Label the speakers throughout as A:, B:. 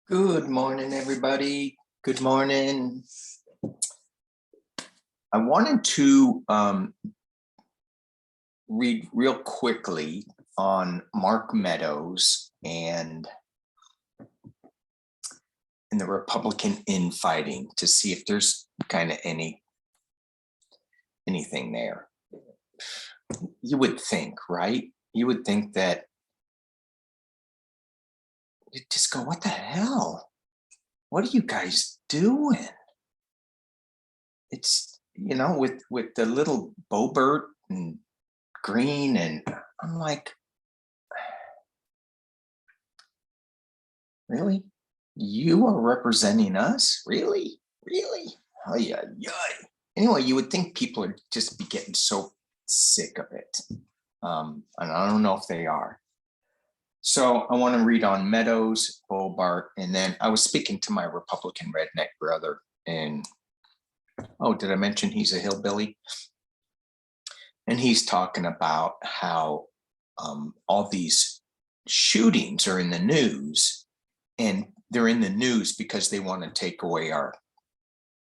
A: Good morning, everybody. Good morning. I wanted to read real quickly on Mark Meadows and the Republican infighting to see if there's kind of anything there. You would think, right? You would think that you just go, what the hell? What are you guys doing? It's, with the little Bobert and Green, and I'm like, really? You are representing us? Really? Oh, yeah. Anyway, you would think people would just be getting so sick of it. And I don't know if they are. So I want to read on Meadows, Bobart, and then I was speaking to my Republican redneck brother, and did I mention he's a hillbilly? And he's talking about how all these shootings are in the news, and they're in the news because they want to take away our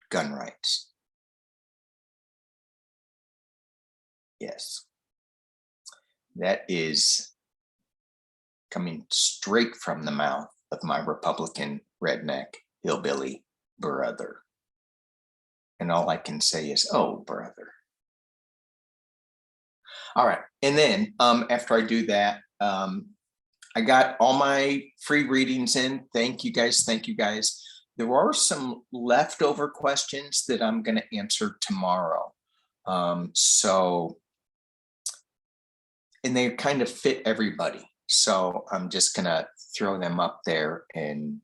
A: gun rights. Yes, that is coming straight from the mouth of my Republican redneck hillbilly brother. And all I can say is, oh, brother. All right. And then after I do that, I got all my free readings in. Thank you guys. There are some leftover questions that I'm going to answer tomorrow. And they kind of fit everybody. So I'm just going to throw them up there and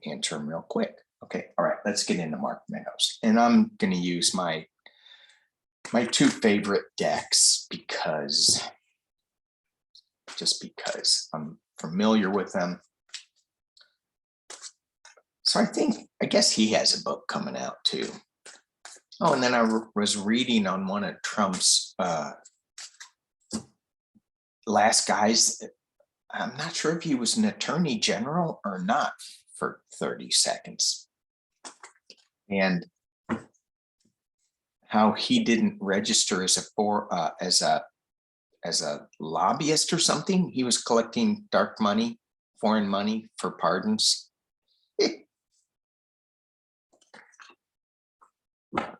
A: answer them real quick. Okay. All right. Let's get into Mark Meadows. And I'm going to use my two favorite decks because I'm familiar with them. So I guess he has a book coming out too. Oh, and then I was reading on one of Trump's last guys. I'm not sure if he was an attorney general or not for 30 seconds. And how he didn't register as a lobbyist or something. He was collecting dark money, foreign money for pardons. God,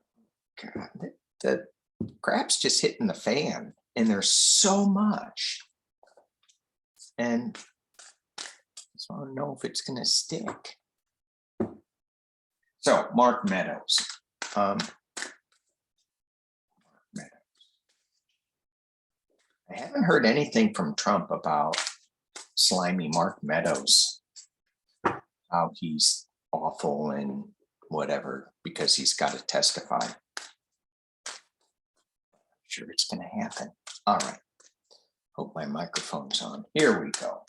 A: the crap's just hitting the fan, and there's so much. And so I don't know if it's going to stick. So Mark Meadows. I haven't heard anything from Trump about slimy Mark Meadows, how he's awful and whatever, because he's got to testify. I'm sure it's going to happen. All right. Hope my microphone's on. Here we go.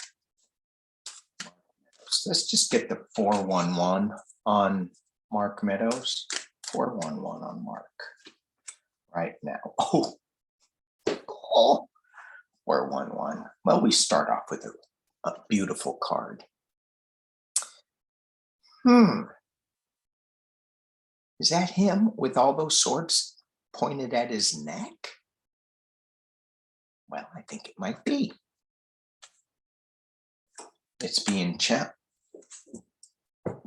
A: So let's just get the 411 on Mark Meadows. 411 on Mark right now. Oh, 411. Well, we start off with a beautiful card. Is that him with all those swords pointed at his neck? Well, I think it might be. It's being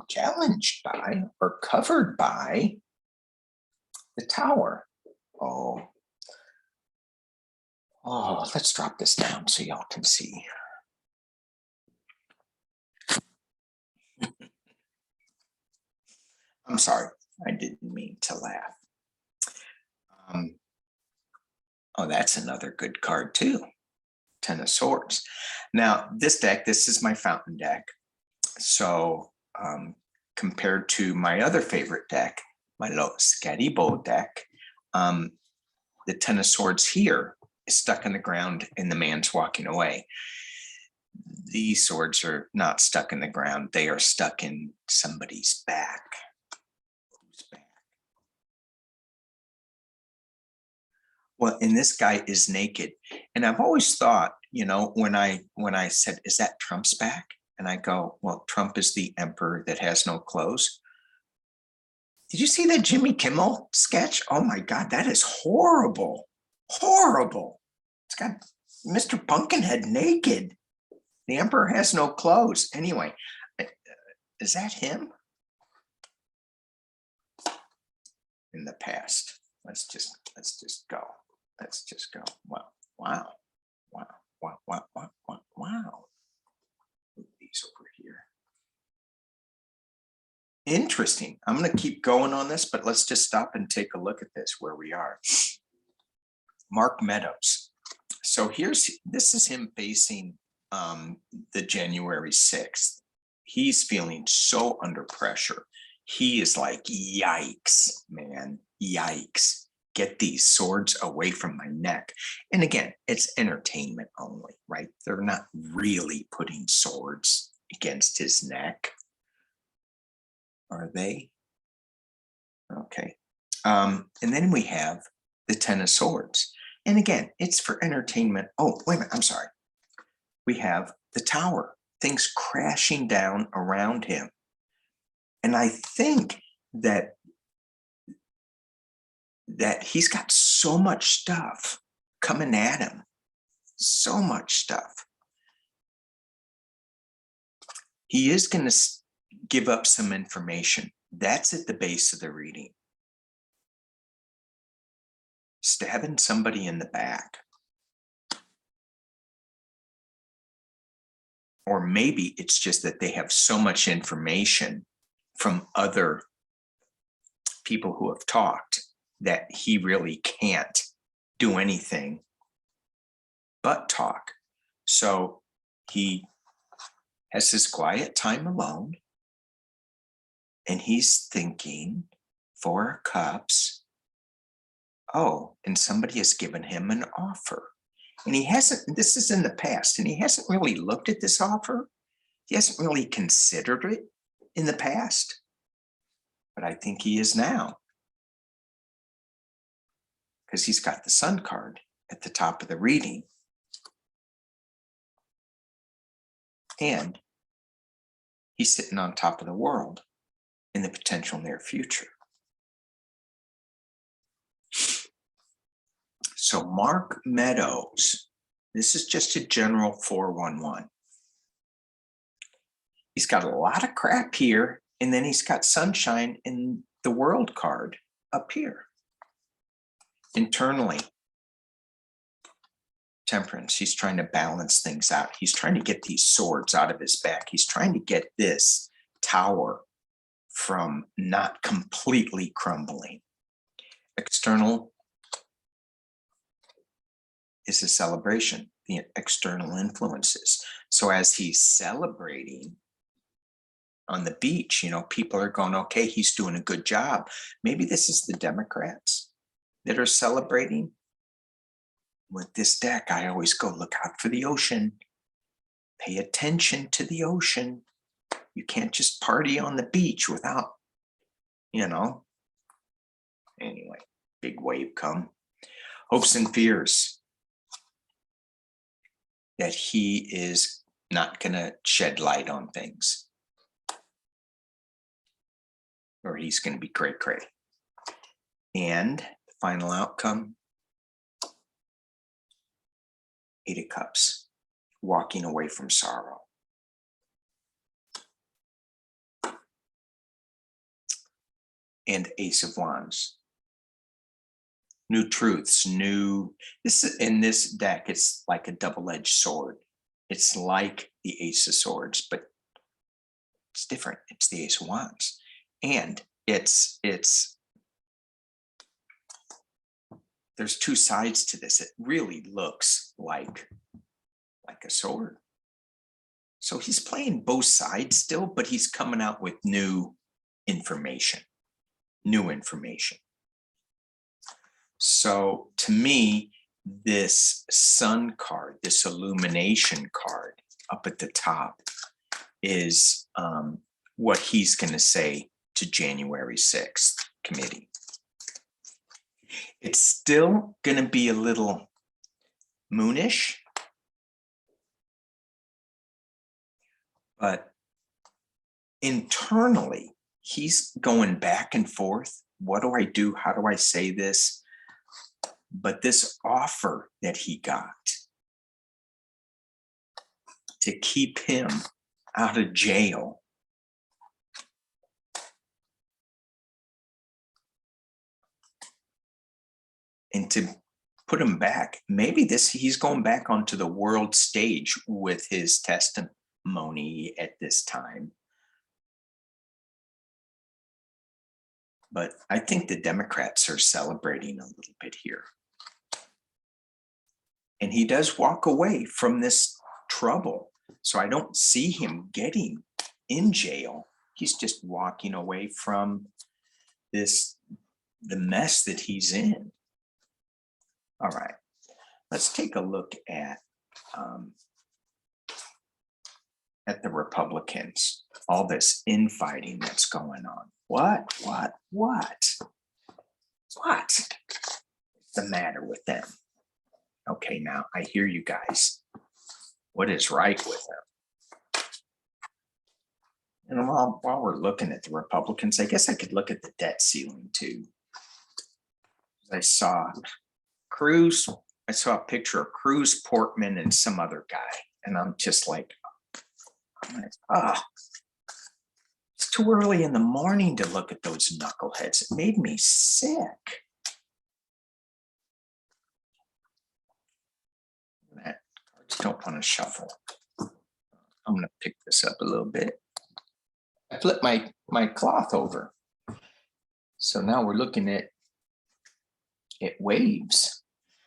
A: challenged by or covered by the tower. Oh, let's drop this down so y'all can see. I'm sorry, I didn't mean to laugh. That's another good card too. 10 of Swords. Now, this is my fountain deck. So compared to my other favorite deck, my little Scatty Bow deck, the 10 of Swords here is stuck in the ground and the man's walking away. These swords are not stuck in the ground. They are stuck in somebody's back. Whose back? Well, and this guy is naked. And I've always thought, when I said, is that Trump's back? and I go, well, Trump is the emperor that has no clothes. Did you see that Jimmy Kimmel sketch? Oh my God, that is horrible. Horrible. It's got Mr. Pumpkinhead naked. The emperor has no clothes. Anyway, is that him? In the past. Let's just go. Let's just go. Wow. Wow. Wow. Wow. Wow. Wow. Wow. Wow. Move these over here. Interesting. I'm going to keep going on this, but let's just stop and take a look at this where we are. Mark Meadows. So this is him facing the January 6th. He's feeling so under pressure. He is like, yikes, man, yikes. Get these swords away from my neck. And again, it's entertainment only, right? They're not really putting swords against his neck. Are they? Okay. And then we have the 10 of Swords. And again, it's for entertainment. Oh, wait a minute. I'm sorry. We have the Tower, things crashing down around him. And I think that he's got so much stuff coming at him. So much stuff. He is going to give up some information. That's at the base of the reading. Stabbing somebody in the back. Or maybe it's just that they have so much information from other people who have talked that he really can't do anything but talk. So he has his quiet time alone, and he's thinking, 4 of Cups. Oh, and somebody has given him an offer. And he hasn't, this is in the past, and he hasn't really looked at this offer. He hasn't really considered it in the past, but I think he is now. Because he's got the Sun card at the top of the reading. And he's sitting on top of the world in the potential near future. So Mark Meadows, this is just a general 411. He's got a lot of crap here, and then he's got sunshine in the world card up here. Internally, Temperance, he's trying to balance things out. He's trying to get these swords out of his back. He's trying to get this tower from not completely crumbling. External is a celebration, the external influences. So as he's celebrating on the beach, people are going, okay, he's doing a good job. Maybe this is the Democrats that are celebrating. With this deck, I always go, look out for the ocean. Pay attention to the ocean. You can't just party on the beach without, Anyway, big wave come. Hopes and fears that he is not going to shed light on things. Or he's going to be cray-cray. And the final outcome, 8 of Cups, walking away from sorrow. And Ace of Wands. New truths, in this deck, it's like a double-edged sword. It's like the Ace of Swords, but it's different. It's the Ace of Wands. And there's 2 sides to this. It really looks like a sword. So he's playing both sides still, but he's coming out with new information. So to me, this Sun card, this illumination card up at the top is what he's going to say to January 6th committee. It's still going to be a little moonish, But internally, he's going back and forth. What do I do? How do I say this? But this offer that he got to keep him out of jail and to put him back, maybe he's going back onto the world stage with his testimony at this time. But I think the Democrats are celebrating a little bit here. And he does walk away from this trouble. So I don't see him getting in jail. He's just walking away from the mess that he's in. All right, let's take a look at the Republicans, all this infighting that's going on. What's the matter with them? Okay, now I hear you guys. What is right with them? And while we're looking at the Republicans, I guess I could look at the debt ceiling too. I saw Cruz, I saw a picture of Cruz, Portman, and some other guy. And I'm just like, it's too early in the morning to look at those knuckleheads. It made me sick. That cards don't want to shuffle. I'm going to pick this up a little bit. I flipped my cloth over. So now we're looking at waves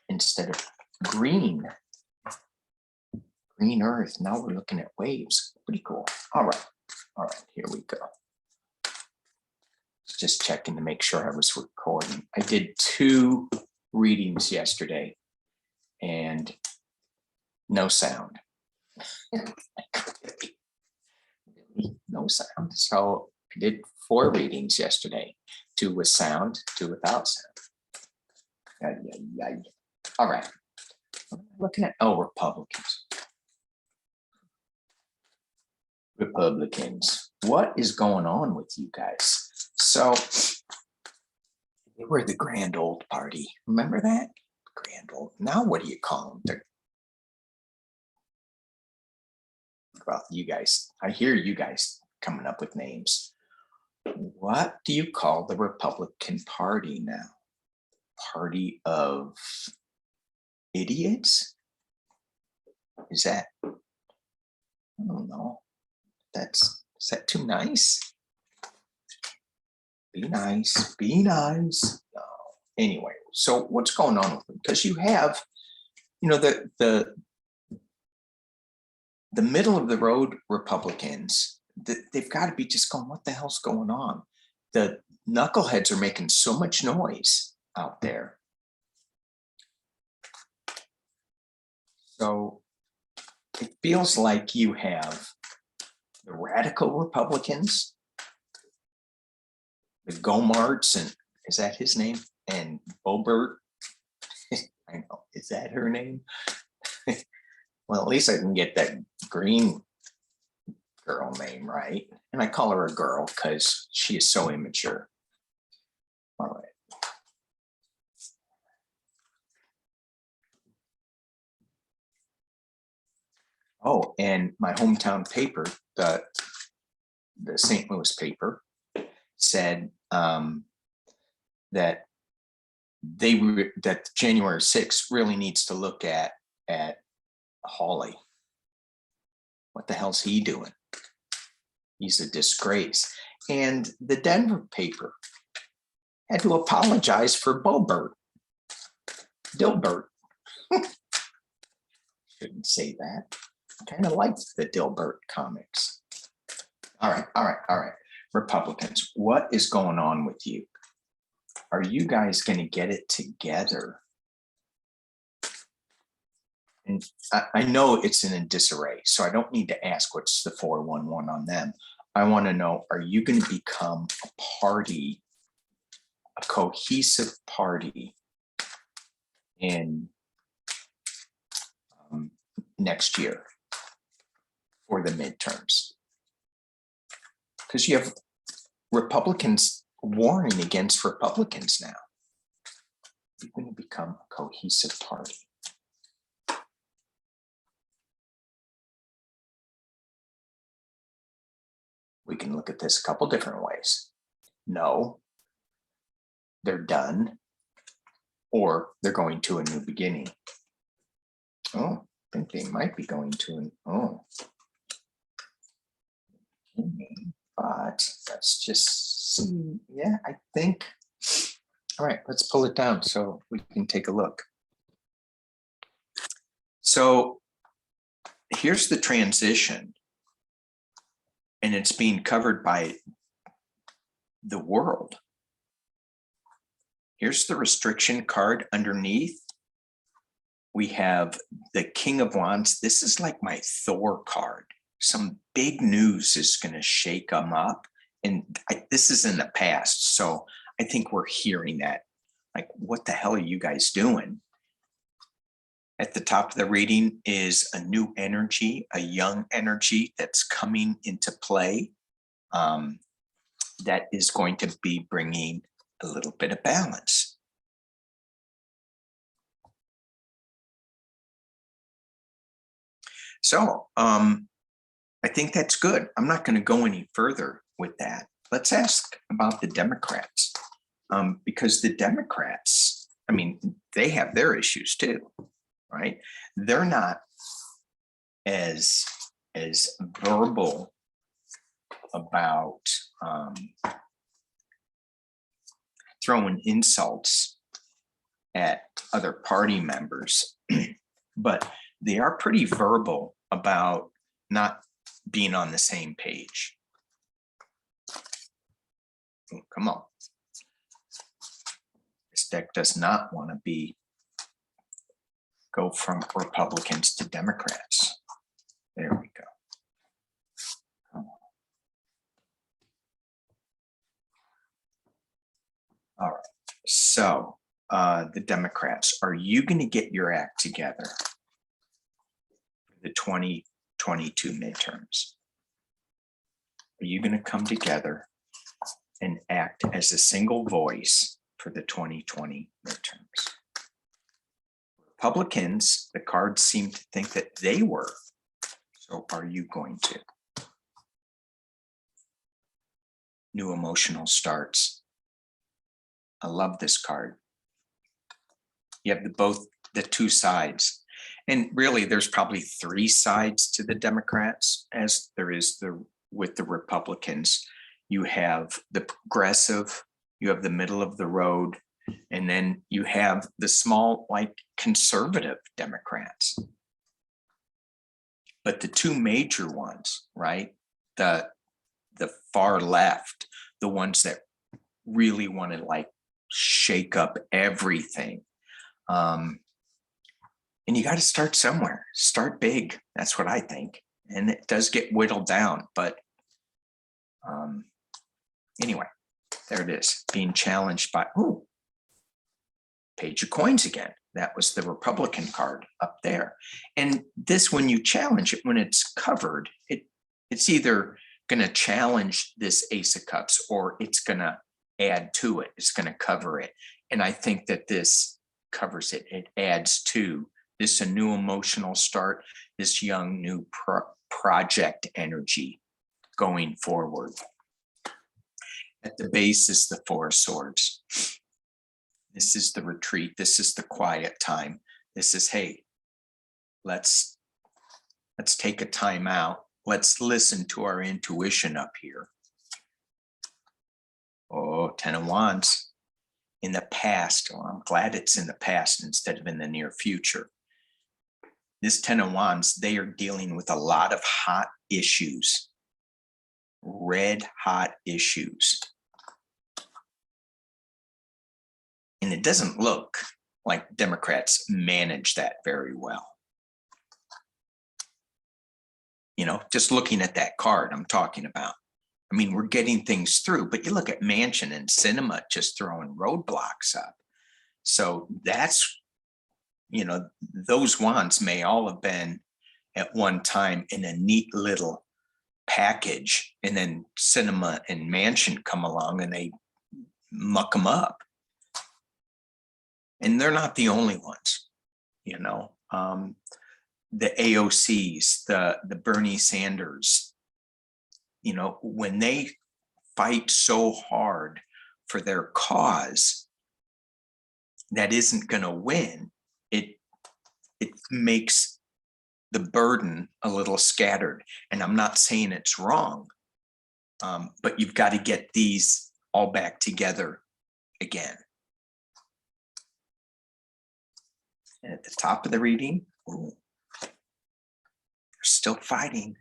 A: instead of green earth. Now we're looking at waves. Pretty cool. All right, here we go. Just checking to make sure I was recording. I did 2 readings yesterday and no sound. No sound. So I did 4 readings yesterday. 2 with sound, 2 without sound. All right. Looking at Republicans. What is going on with you guys? So they were the grand old party. Remember that? Grand old. Now what do you call them? Well, you guys, I hear you guys coming up with names. What do you call the Republican Party now? Party of idiots? Is that, I don't know. Is that too nice? Be nice, be nice. No. Anyway, so what's going on with them? Because you have, the middle of the road Republicans, they've got to be just going, what the hell's going on? The knuckleheads are making so much noise out there. So it feels like you have the radical Republicans, the Gomarts, and is that his name? And Boebert. I know, is that her name? Well, at least I can get that green girl name right. And I call her a girl because she is so immature. All right. Oh, and my hometown paper, the St. Louis paper, said that that January 6th really needs to look at Hawley. What the hell's he doing? He's a disgrace. And the Denver paper had to apologize for Dilbert. Shouldn't say that. I kind of liked the Dilbert comics. All right. Republicans, what is going on with you? Are you guys going to get it together? And I know it's in a disarray, so I don't need to ask what's the 411 on them. I want to know, are you going to become a party, a cohesive party in next year for the midterms? because you have Republicans warning against Republicans now. You're going to become a cohesive party. We can look at this a couple different ways. No, they're done, or they're going to a new beginning. Oh, I think they might be going to an, but let's just see. Yeah, I think. All right, let's pull it down so we can take a look. So here's the transition, and it's being covered by the world. Here's the restriction card underneath. We have the King of Wands. This is like my Thor card. Some big news is going to shake them up. And this is in the past. So I think we're hearing that. Like, what the hell are you guys doing? At the top of the reading is a new energy, a young energy that's coming into play. That is going to be bringing a little bit of balance. So I think that's good. I'm not going to go any further with that. Let's ask about the Democrats, because the Democrats, I mean, they have their issues too, right? They're not as verbal about throwing insults at other party members, but they are pretty verbal about not being on the same page. Oh, come on. This deck does not want to go from Republicans to Democrats. There we go. Come on. All right. So the Democrats, are you going to get your act together for the 2022 midterms? Are you going to come together and act as a single voice for the 2020 midterms? Republicans, the cards seem to think that they were. So are you going to? New emotional starts. I love this card. You have the two sides. And really, there's probably three sides to the Democrats, as there is with the Republicans. You have the progressive, you have the middle of the road, and then you have the small, like, conservative Democrats. But the two major ones, right? The far left, the ones that really want to like shake up everything. And you got to start somewhere. Start big. That's what I think. And it does get whittled down, but anyway, there it is, being challenged by, Page of Coins again. That was the Republican card up there. And this, when you challenge it, when it's covered, it's either going to challenge this Ace of Cups or it's going to add to it. It's going to cover it. And I think that this covers it. It adds to this, a new emotional start, this young new project energy going forward. At the base is the Four of Swords. This is the retreat. This is the quiet time. This is, hey, let's take a time out. Let's listen to our intuition up here. Oh, Ten of Wands. In the past, well, I'm glad it's in the past instead of in the near future. This Ten of Wands, they are dealing with a lot of hot issues, red hot issues. And it doesn't look like Democrats manage that very well. You know, just looking at that card I'm talking about. I mean, we're getting things through, but you look at Manchin and Sinema just throwing roadblocks up. So that's, you know, those wands may all have been at one time in a neat little package, and then Cinema and Mansion come along and they muck them up. And they're not the only ones, you know. The AOCs, the Bernie Sanders, you know, when they fight so hard for their cause that isn't going to win, it makes the burden a little scattered. And I'm not saying it's wrong, but you've got to get these all back together again. And at the top of the reading, ooh, they're still fighting.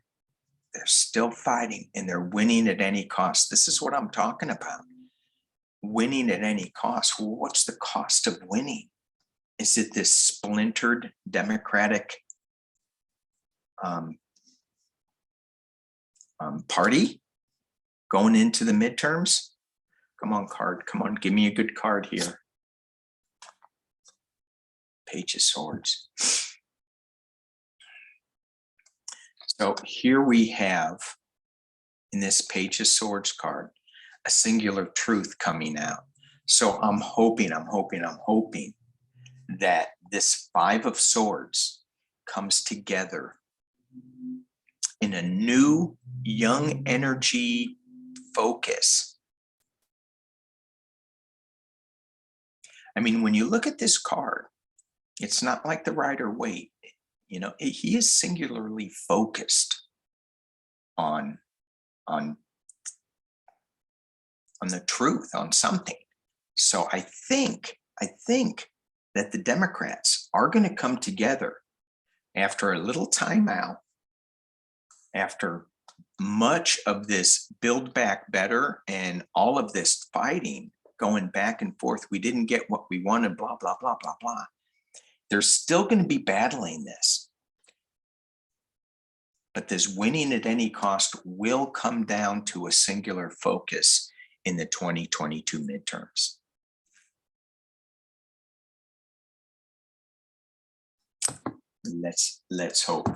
A: They're still fighting, and they're winning at any cost. This is what I'm talking about. Winning at any cost. Well, what's the cost of winning? Is it this splintered Democratic party going into the midterms? Come on, card. Come on, give me a good card here. Page of Swords. So here we have, in this Page of Swords card, a singular truth coming out. So I'm hoping that this Five of Swords comes together in a new, young energy focus. I mean, when you look at this card, it's not like the Rider-Waite. You know, he is singularly focused on the truth, on something. So I think that the Democrats are going to come together after a little timeout, after much of this Build Back Better and all of this fighting going back and forth. We didn't get what we wanted, blah, blah, blah, blah, blah. They're still going to be battling this. But this winning at any cost will come down to a singular focus in the 2022 midterms. Let's hope.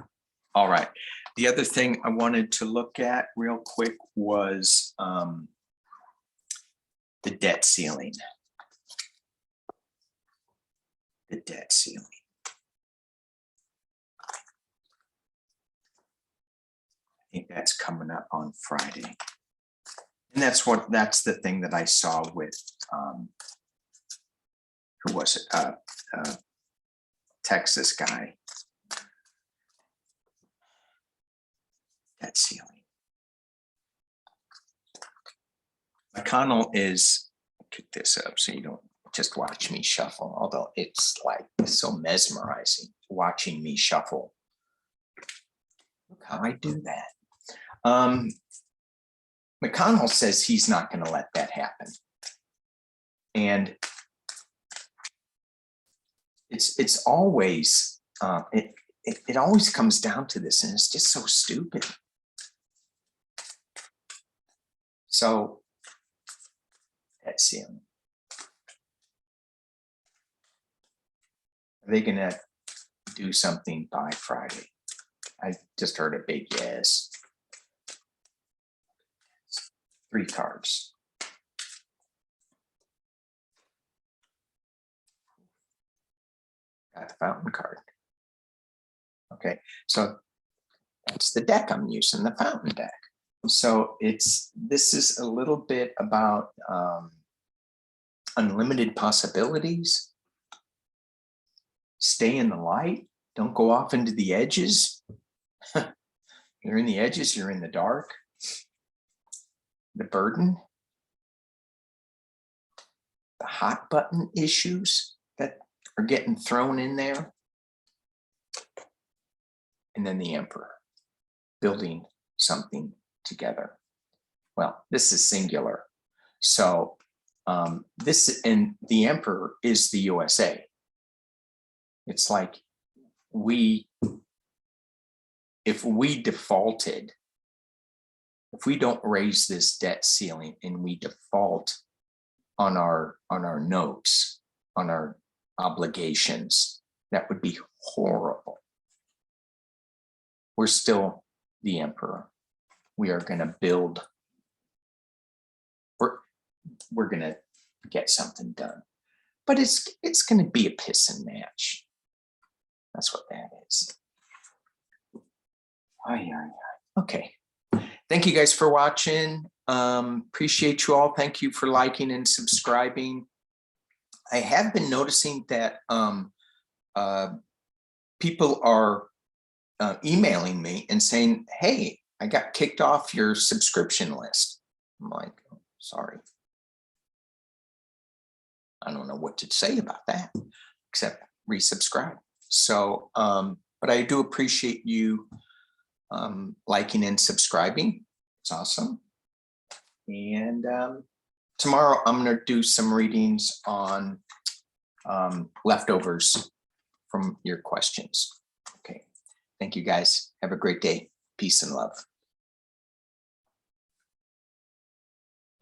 A: All right. The other thing I wanted to look at real quick was the debt ceiling. The debt ceiling. I think that's coming up on Friday. And that's the thing that I saw with, who was it? Texas guy. Debt ceiling. McConnell is, pick this up so you don't just watch me shuffle, although it's like so mesmerizing watching me shuffle. Look how I do that. McConnell says he's not going to let that happen. And it's always, it always comes down to this, and it's just so stupid. So debt ceiling. Are they going to do something by Friday? I just heard a big yes. 3 cards. Got the fountain card. Okay, so that's the deck I'm using, the fountain deck. So this is a little bit about unlimited possibilities. Stay in the light. Don't go off into the edges. You're in the edges, you're in the dark. The burden. The hot button issues that are getting thrown in there. And then the Emperor, building something together. Well, this is singular. So this, and the Emperor is the USA. It's like if we defaulted, if we don't raise this debt ceiling and we default on our notes, on our obligations, that would be horrible. We're still the Emperor. we are going to build. We're going to get something done, but it's going to be a piss and match. That's what that is. Okay. Thank you guys for watching. Appreciate you all. Thank you for liking and subscribing. I have been noticing that people are emailing me and saying, hey, I got kicked off your subscription list. I'm like, oh, sorry. I don't know what to say about that, except resubscribe. So, but I do appreciate you liking and subscribing. It's awesome. And tomorrow I'm going to do some readings on leftovers from your questions. Okay. Thank you guys. Have a great day. Peace and love.